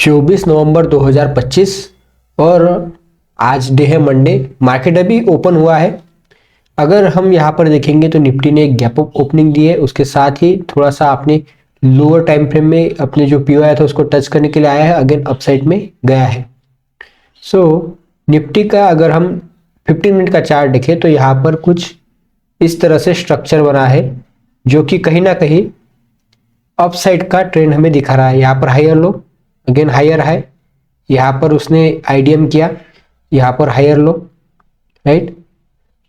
24 नवंबर 2025 और आज डे है मंडे। मार्केट अभी ओपन हुआ है। अगर हम यहाँ पर देखेंगे तो निफ्टी ने एक गैप अप ओपनिंग दी है, उसके साथ ही थोड़ा सा अपने लोअर टाइम फ्रेम में अपने जो पीओ आया था उसको टच करने के लिए आया है, अगेन अपसाइड में गया है। सो निफ्टी का अगर हम 15 मिनट का चार्ट देखें तो यहाँ पर कुछ इस तरह से स्ट्रक्चर बना है जो कि कहीं ना कहीं अपसाइड का ट्रेंड हमें दिखा रहा है। यहाँ पर higher low, again higher high, यहाँ पर उसने आईडीएम किया, यहाँ पर हायर लो, राइट,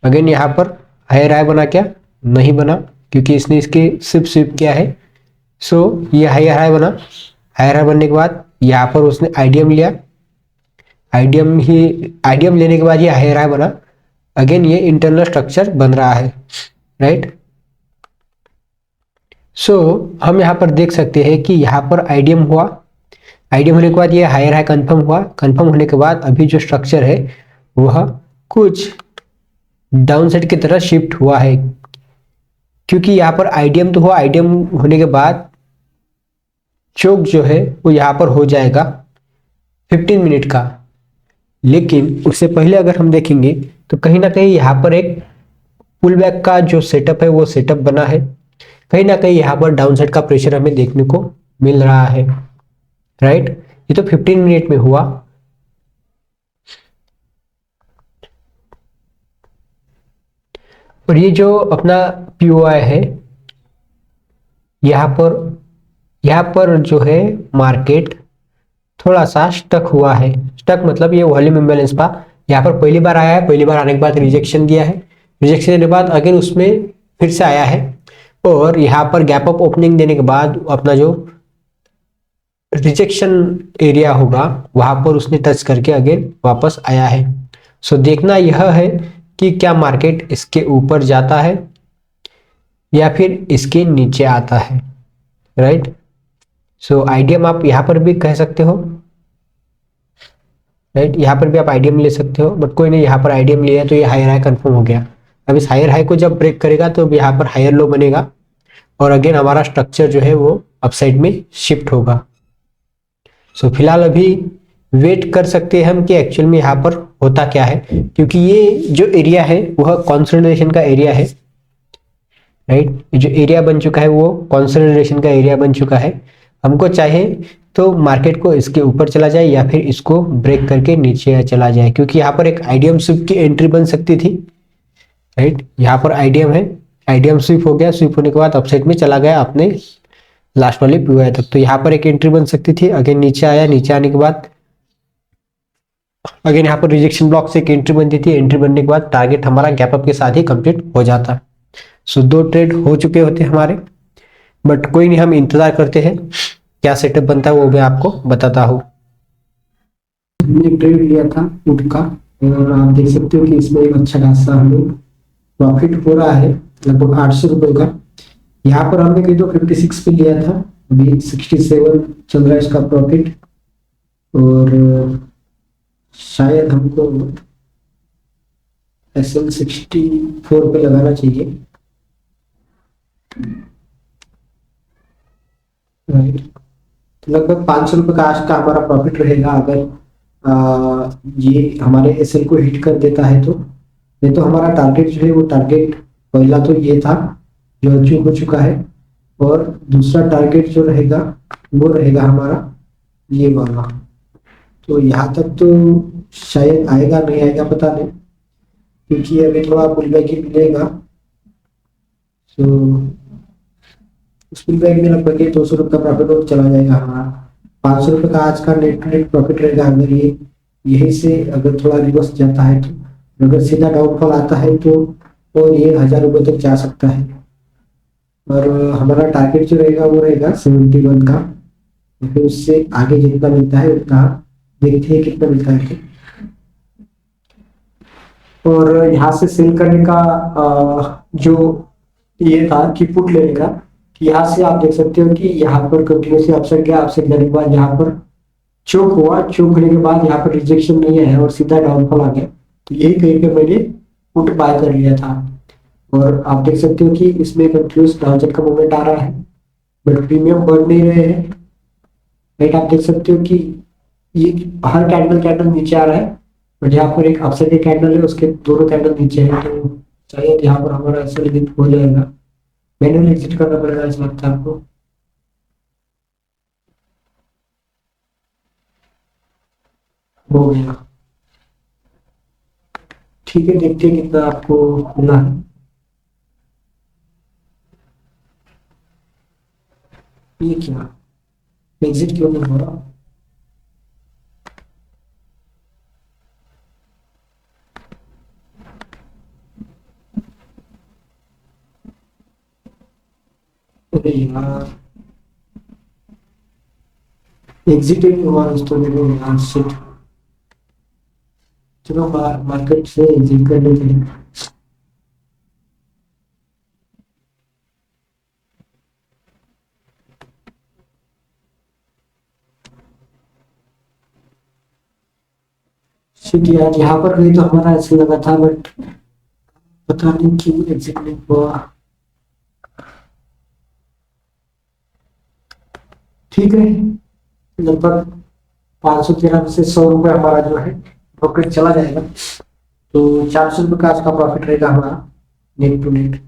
अगेन यहाँ पर हायर हाई बना, क्या नहीं बना क्योंकि इसने इसके स्विप किया है। सो ये हायर हाई बना, हायर हाई बनने के बाद यहाँ पर उसने आईडीएम लिया, आईडीएम लेने के बाद ये हायर हाई बना, अगेन ये इंटरनल स्ट्रक्चर बन रहा है, राइट। सो हम यहाँ पर देख सकते हैं कि यहाँ पर आईडीएम हुआ, आईडीएम होने के बाद ये हायर हाई कंफर्म हुआ, कंफर्म होने के बाद अभी जो स्ट्रक्चर है वह कुछ डाउन साइड की तरह शिफ्ट हुआ है, क्योंकि यहाँ पर आईडीएम तो हुआ, आईडीएम होने के बाद चोक जो है वो यहाँ पर हो जाएगा 15 मिनट का। लेकिन उससे पहले अगर हम देखेंगे तो कहीं ना कहीं यहाँ पर एक पुल बैक का जो सेटअप है वो सेटअप बना है, कहीं ना कहीं यहाँ पर डाउन साइड का प्रेशर हमें देखने को मिल रहा है, राइट। ये तो 15 मिनट में हुआ। और ये जो अपना पीओआई है यहाँ पर जो है मार्केट थोड़ा सा स्टक हुआ है। स्टक मतलब ये वॉल्यूम इम्बैलेंस पा यहाँ पर पहली बार आया है, पहली बार आने के बाद रिजेक्शन दिया है, रिजेक्शन देने के बाद अगेन उसमें फिर से आया है और यहाँ पर गैप अप ओपनिंग देने के बाद अपना जो रिजेक्शन एरिया होगा वहां पर उसने टच करके अगेन वापस आया है। सो देखना यह है कि क्या मार्केट इसके ऊपर जाता है या फिर इसके नीचे आता है, राइट। सो आईडीएम आप यहाँ पर भी कह सकते हो, राइट, यहाँ पर भी आप आईडीएम ले सकते हो, बट कोई नहीं, यहाँ पर आईडीएम लिया तो ये हायर हाई कंफर्म हो गया। अब इस हायर हाई को जब ब्रेक करेगा तो यहाँ पर हायर लो बनेगा और अगेन हमारा स्ट्रक्चर जो है वो अपसाइड में शिफ्ट होगा। सो फिलहाल अभी वेट कर सकते हैं हम कि एक्चुअल में यहाँ पर होता क्या है, क्योंकि ये जो एरिया है वह कंसोलिडेशन का एरिया है, राइट। जो एरिया बन चुका है वो कंसोलिडेशन का एरिया बन चुका है। हमको चाहे तो मार्केट को इसके ऊपर चला जाए या फिर इसको ब्रेक करके नीचे चला जाए, क्योंकि यहाँ पर एक आईडीएम स्विप की एंट्री बन सकती थी, राइट। यहाँ पर आईडीएम है, आईडीएम स्विप हो गया, स्विप होने के बाद अपसाइड में चला गया अपने लास्ट वाले पीओआई तक, तो यहाँ पर एक एंट्री बन सकती थी। अगेन नीचे आया, नीचे आने के बाद अगेन यहाँ पर रिजेक्शन ब्लॉक से एक एंट्री बनती थी, एंट्री बनने के बाद टारगेट हमारा गैप अप के साथ ही कंप्लीट हो जाता। सो 2 ट्रेड हो चुके होते हमारे, बट कोई नहीं, हम इंतजार करते हैं क्या सेटअप बनता है वो मैं आपको बताता हूँ। हमने ट्रेड लिया था पुट का और आप देख सकते हो कि इसमें एक अच्छा खासा हमें प्रॉफिट हो रहा है, लगभग 800 रुपए का। यहाँ पर हमने कहीं तो 56 पे लिया था, अभी 67 चल रहा है इसका प्रॉफिट, और शायद हमको SL 64 पे लगाना चाहिए, राइट। तो लगभग 500 रुपए का आज का हमारा प्रॉफिट रहेगा अगर ये हमारे SL को हिट कर देता है तो। नहीं तो हमारा टारगेट जो है वो टारगेट पहला तो ये था जो अचीव हो चुका है, और दूसरा टारगेट जो रहेगा वो रहेगा हमारा ये वाला। तो यहाँ तक तो शायद आएगा, नहीं आएगा पता नहीं, क्योंकि अभी थोड़ा पुल बैक ही मिलेगा। तो उस पुल बैक में लगभग 200 रुपये का प्रॉफिट और चला जाएगा हमारा। 500 रुपये का आज का नेट प्रॉफिट रहेगा अगर ये यहीं से अगर थोड़ा रिवर्स जाता है तो। अगर सीधा डाउनफॉल आता है तो और ये 1000 रुपये तक जा सकता है, और हमारा टारगेट जो रहेगा वो रहेगा 71 का, फिर उससे आगे जितना मिलता है उतना देखते हैं कितना मिलता है। और यहाँ से सेल करने का जो ये था कि पुट लेने का, यहाँ से आप देख सकते हो कि यहाँ पर कंटिन्यूसली अपसाइड गया, अपसाइड जाने के बाद यहाँ पर चोक हुआ, चोक होने के बाद यहाँ पर रिजेक्शन नहीं है और सीधा डाउनफॉल आ गया, तो यही कहीं पे मैंने पुट बाय कर लिया था। और आप देख सकते हो कि इसमें कंटिन्यूस डाउनसाइड का मूवमेंट आ रहा है, बट प्रीमियम बढ़ नहीं रहे हैं, राइट। आप देख सकते हो कि ये हर कैंडल नीचे आ रहा है, बट यहाँ पर एक अपसाइड कैंडल है, उसके दोनों कैंडल नीचे है, तो शायद यहाँ पर हमारा एसएल हिट हो जाएगा। मैनुअल एग्जिट करना पड़ेगा, ऐसा लगता है आपको। हो गया। ठीक है, देखते हैं कितना आपको मिला है। ये क्या, एग्जिट क्यों नहीं हो रहा? अरे यार, एग्जिट ही नहीं हुआ दोस्तों मेरे यहाँ, शिट। चलो मार्केट से एग्जिट करने के लिए। शिट यार, यहाँ पर भी तो हमारा ऐसे लगा था, बट पता नहीं क्यों एग्जिट नहीं हुआ। ठीक है, लगभग 513 से 100 रुपये हमारा जो है प्रॉफिट चला जाएगा। तो 400 रुपये का आज का प्रॉफिट रहेगा हमारा, नेट टू नेट।